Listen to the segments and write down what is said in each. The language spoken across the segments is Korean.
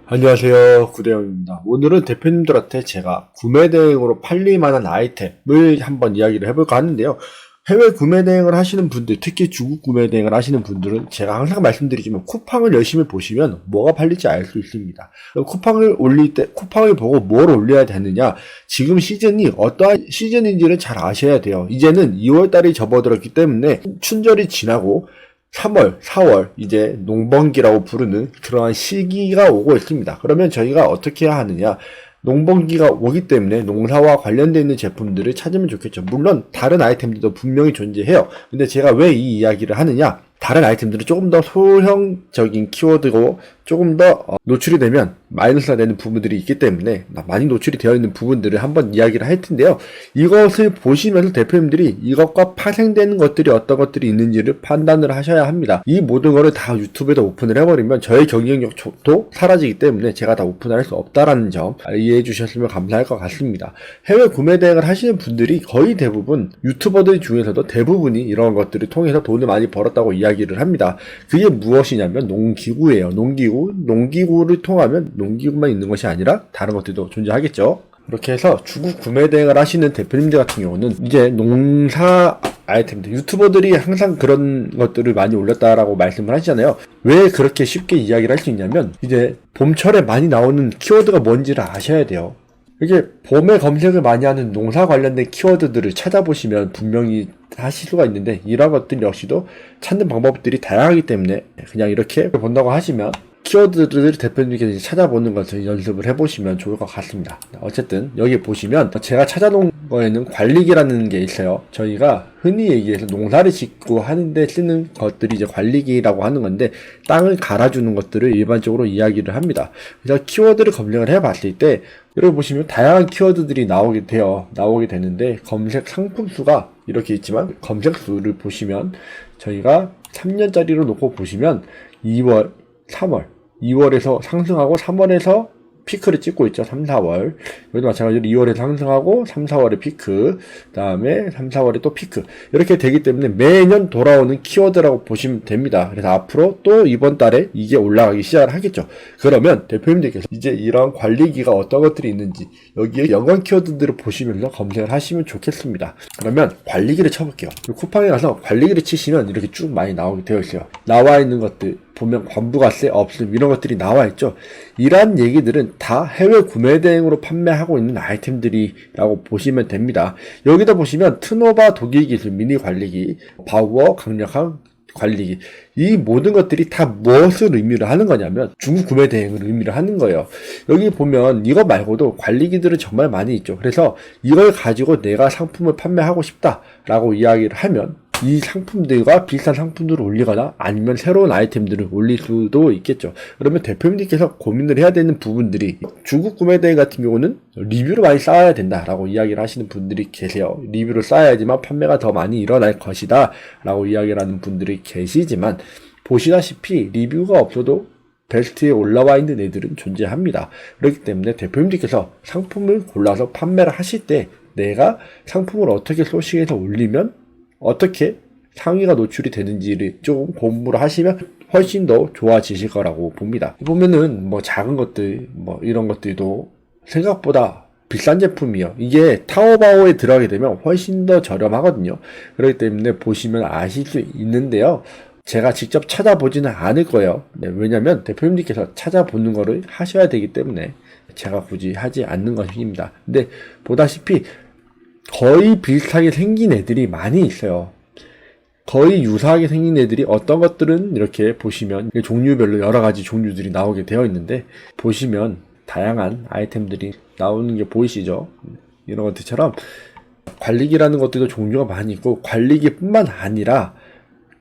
안녕하세요, 구대영입니다. 오늘은 대표님들한테 제가 구매 대행으로 팔릴 만한 아이템을 한번 이야기를 해볼까 하는데요. 해외 구매 대행을 하시는 분들, 특히 중국 구매 대행을 하시는 분들은 제가 항상 말씀드리지만 쿠팡을 열심히 보시면 뭐가 팔릴지 알 수 있습니다. 쿠팡을 올릴 때 쿠팡을 보고 뭘 올려야 되느냐, 지금 시즌이 어떠한 시즌인지를 잘 아셔야 돼요. 이제는 2월달이 접어들었기 때문에 춘절이 지나고 3월, 4월 이제 농번기라고 부르는 그러한 시기가 오고 있습니다. 그러면 저희가 어떻게 해야 하느냐? 농번기가 오기 때문에 농사와 관련되어 있는 제품들을 찾으면 좋겠죠. 물론 다른 아이템들도 분명히 존재해요. 근데 제가 왜 이 이야기를 하느냐? 다른 아이템들은 조금 더 소형적인 키워드고 조금 더 노출이 되면 마이너스가 되는 부분들이 있기 때문에 많이 노출이 되어 있는 부분들을 한번 이야기를 할 텐데요. 이것을 보시면서 대표님들이 이것과 파생되는 것들이 어떤 것들이 있는지를 판단을 하셔야 합니다. 이 모든 거를 다 유튜브에다 오픈을 해버리면 저의 경쟁력도 사라지기 때문에 제가 다 오픈할 수 없다라는 점 이해해 주셨으면 감사할 것 같습니다. 해외 구매 대행을 하시는 분들이 거의 대부분 유튜버들 중에서도 대부분이 이런 것들을 통해서 돈을 많이 벌었다고 이야기를 합니다. 그게 무엇이냐면 농기구예요. 농기구를 통하면 농기구만 있는 것이 아니라 다른 것들도 존재하겠죠. 그렇게 해서 중국 구매 대행을 하시는 대표님들 같은 경우는 이제 농사 아이템들, 유튜버들이 항상 그런 것들을 많이 올렸다라고 말씀을 하시잖아요. 왜 그렇게 쉽게 이야기를 할 수 있냐면 이제 봄철에 많이 나오는 키워드가 뭔지를 아셔야 돼요. 이게 봄에 검색을 많이 하는 농사 관련된 키워드들을 찾아보시면 분명히 하실 수가 있는데, 이런 것들 역시도 찾는 방법들이 다양하기 때문에 그냥 이렇게 본다고 하시면 키워드들을 대표님께서 찾아보는 것을 연습을 해보시면 좋을 것 같습니다. 어쨌든 여기 보시면 제가 찾아놓은 거에는 관리기라는 게 있어요. 저희가 흔히 얘기해서 농사를 짓고 하는데 쓰는 것들이 이제 관리기라고 하는 건데, 땅을 갈아주는 것들을 일반적으로 이야기를 합니다. 그래서 키워드를 검색을 해봤을 때 여기 보시면 다양한 키워드들이 나오게 되는데, 검색 상품 수가 이렇게 있지만 검색 수를 보시면 저희가 3년짜리로 놓고 보시면 2월, 3월, 2월에서 상승하고 3월에서 피크를 찍고 있죠. 3, 4월. 여기도 마찬가지로 2월에 상승하고 3, 4월에 피크, 그 다음에 3, 4월에 또 피크. 이렇게 되기 때문에 매년 돌아오는 키워드라고 보시면 됩니다. 그래서 앞으로 또 이번 달에 이게 올라가기 시작을 하겠죠. 그러면 대표님들께서 이제 이런 관리기가 어떤 것들이 있는지 여기에 연관 키워드들을 보시면서 검색을 하시면 좋겠습니다. 그러면 관리기를 쳐볼게요. 쿠팡에 가서 관리기를 치시면 이렇게 쭉 많이 나오게 되어 있어요. 나와 있는 것들 보면 관부가세, 없음 이런 것들이 나와 있죠. 이러한 얘기들은 다 해외 구매 대행으로 판매하고 있는 아이템들이라고 보시면 됩니다. 여기다 보시면 트노바 독일 기술 미니 관리기, 바우어 강력한 관리기, 이 모든 것들이 다 무엇을 의미를 하는 거냐면 중국 구매 대행을 의미를 하는 거예요. 여기 보면 이거 말고도 관리기들은 정말 많이 있죠. 그래서 이걸 가지고 내가 상품을 판매하고 싶다라고 이야기를 하면 이 상품들과 비슷한 상품들을 올리거나 아니면 새로운 아이템들을 올릴 수도 있겠죠. 그러면 대표님들께서 고민을 해야 되는 부분들이, 중국 구매 대행 같은 경우는 리뷰를 많이 쌓아야 된다라고 이야기를 하시는 분들이 계세요. 리뷰를 쌓아야지만 판매가 더 많이 일어날 것이다 라고 이야기를 하는 분들이 계시지만, 보시다시피 리뷰가 없어도 베스트에 올라와 있는 애들은 존재합니다. 그렇기 때문에 대표님들께서 상품을 골라서 판매를 하실 때 내가 상품을 어떻게 소싱해서 올리면 어떻게 상위가 노출이 되는지를 조금 공부를 하시면 훨씬 더 좋아지실 거라고 봅니다. 보면은 뭐 작은 것들, 뭐 이런 것들도 생각보다 비싼 제품이요. 이게 타오바오에 들어가게 되면 훨씬 더 저렴하거든요. 그렇기 때문에 보시면 아실 수 있는데요. 제가 직접 찾아보지는 않을 거예요. 네, 왜냐면 대표님들께서 찾아보는 거를 하셔야 되기 때문에 제가 굳이 하지 않는 것입니다. 근데 보다시피 거의 비슷하게 생긴 애들이 많이 있어요. 거의 유사하게 생긴 애들이, 어떤 것들은 이렇게 보시면 종류별로 여러 가지 종류들이 나오게 되어 있는데, 보시면 다양한 아이템들이 나오는 게 보이시죠? 이런 것들처럼 관리기라는 것들도 종류가 많이 있고, 관리기뿐만 아니라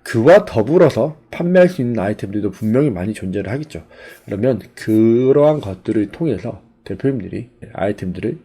그와 더불어서 판매할 수 있는 아이템들도 분명히 많이 존재를 하겠죠. 그러면 그러한 것들을 통해서 대표님들이 아이템들을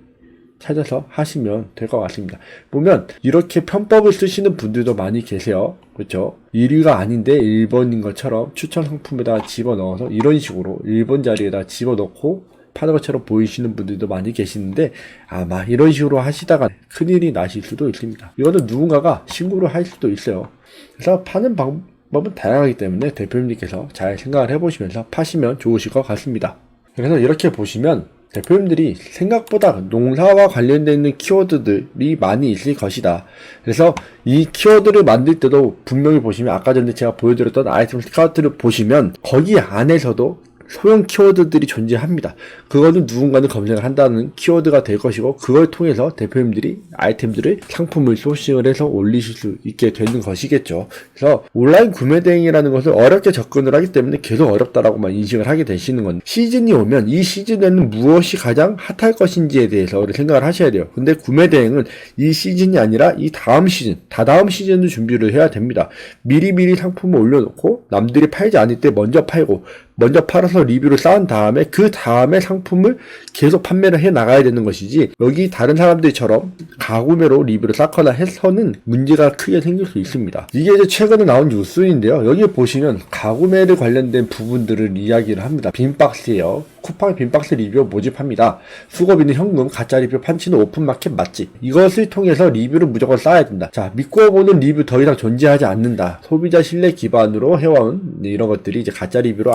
찾아서 하시면 될 것 같습니다. 보면 이렇게 편법을 쓰시는 분들도 많이 계세요. 그렇죠? 1위가 아닌데 1번인 것처럼 추천 상품에다가 집어넣어서 이런 식으로 1번 자리에다 집어넣고 파는 것처럼 보이시는 분들도 많이 계시는데, 아마 이런 식으로 하시다가 큰일이 나실 수도 있습니다. 이거는 누군가가 신고를 할 수도 있어요. 그래서 파는 방법은 다양하기 때문에 대표님께서 잘 생각을 해보시면서 파시면 좋으실 것 같습니다. 그래서 이렇게 보시면 대표님들이 생각보다 농사와 관련되어 있는 키워드들이 많이 있을 것이다. 그래서 이 키워드를 만들 때도 분명히 보시면 아까 전에 제가 보여드렸던 아이템 스카우트를 보시면 거기 안에서도 소형 키워드들이 존재합니다. 그거는 누군가는 검색을 한다는 키워드가 될 것이고 그걸 통해서 대표님들이 아이템들을 상품을 소싱을 해서 올리실 수 있게 되는 것이겠죠. 그래서 온라인 구매 대행이라는 것을 어렵게 접근을 하기 때문에 계속 어렵다라고만 인식을 하게 되시는 건데 시즌이 오면 이 시즌에는 무엇이 가장 핫할 것인지에 대해서 생각을 하셔야 돼요. 근데 구매 대행은 이 시즌이 아니라 이 다음 시즌, 다다음 시즌을 준비를 해야 됩니다. 미리미리 상품을 올려놓고 남들이 팔지 않을 때 먼저 팔고 먼저 팔아서 리뷰를 쌓은 다음에 그 다음에 상품을 계속 판매를 해 나가야 되는 것이지 여기 다른 사람들처럼 가구매로 리뷰를 쌓거나 해서는 문제가 크게 생길 수 있습니다. 이게 이제 최근에 나온 뉴스인데요. 여기 보시면 가구매를 관련된 부분들을 이야기를 합니다. 빈박스예요. 쿠팡 빈박스 리뷰 모집합니다. 수고비는 현금, 가짜 리뷰 판치는 오픈마켓 맛집. 이것을 통해서 리뷰를 무조건 쌓아야 된다. 자, 믿고 보는 리뷰 더 이상 존재하지 않는다. 소비자 신뢰 기반으로 해와온 이런 것들이 이제 가짜 리뷰로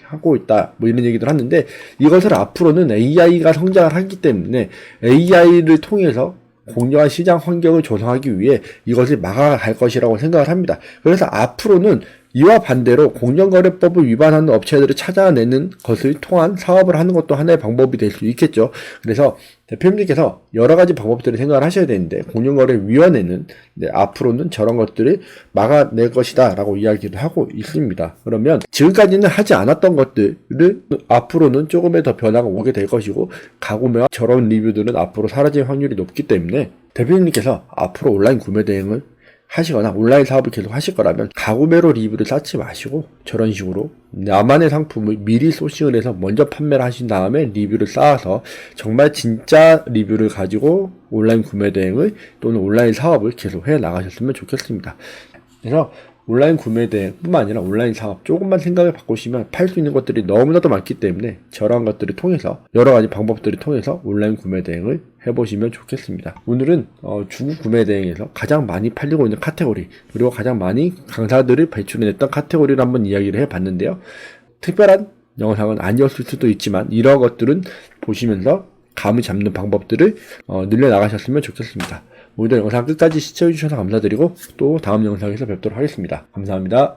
하고 있다. 뭐 이런 얘기들 하는데 이것을 앞으로는 AI가 성장을 하기 때문에 AI를 통해서 공정한 시장 환경을 조성하기 위해 이것을 막아갈 것이라고 생각을 합니다. 그래서 앞으로는 이와 반대로 공정거래법을 위반하는 업체들을 찾아내는 것을 통한 사업을 하는 것도 하나의 방법이 될 수 있겠죠. 그래서 대표님들께서 여러 가지 방법들을 생각을 하셔야 되는데 공정거래위원회는 앞으로는 저런 것들을 막아낼 것이다 라고 이야기를 하고 있습니다. 그러면 지금까지는 하지 않았던 것들을 앞으로는 조금의 더 변화가 오게 될 것이고 가구매와 저런 리뷰들은 앞으로 사라질 확률이 높기 때문에 대표님께서 앞으로 온라인 구매 대행을 하시거나 온라인 사업을 계속 하실 거라면 가구매로 리뷰를 쌓지 마시고 저런 식으로 나만의 상품을 미리 소싱을 해서 먼저 판매를 하신 다음에 리뷰를 쌓아서 정말 진짜 리뷰를 가지고 온라인 구매 대행을 또는 온라인 사업을 계속 해 나가셨으면 좋겠습니다. 그래서 온라인 구매 대행뿐만 아니라 온라인 사업 조금만 생각을 바꾸시면 팔 수 있는 것들이 너무나도 많기 때문에 저러한 것들을 통해서 여러 가지 방법들을 통해서 온라인 구매 대행을 해보시면 좋겠습니다. 오늘은 중국 구매 대행에서 가장 많이 팔리고 있는 카테고리 그리고 가장 많이 강사들을 배출해냈던 카테고리를 한번 이야기를 해봤는데요. 특별한 영상은 아니었을 수도 있지만 이런 것들은 보시면서 감을 잡는 방법들을 늘려나가셨으면 좋겠습니다. 오늘 영상 끝까지 시청해주셔서 감사드리고 또 다음 영상에서 뵙도록 하겠습니다. 감사합니다.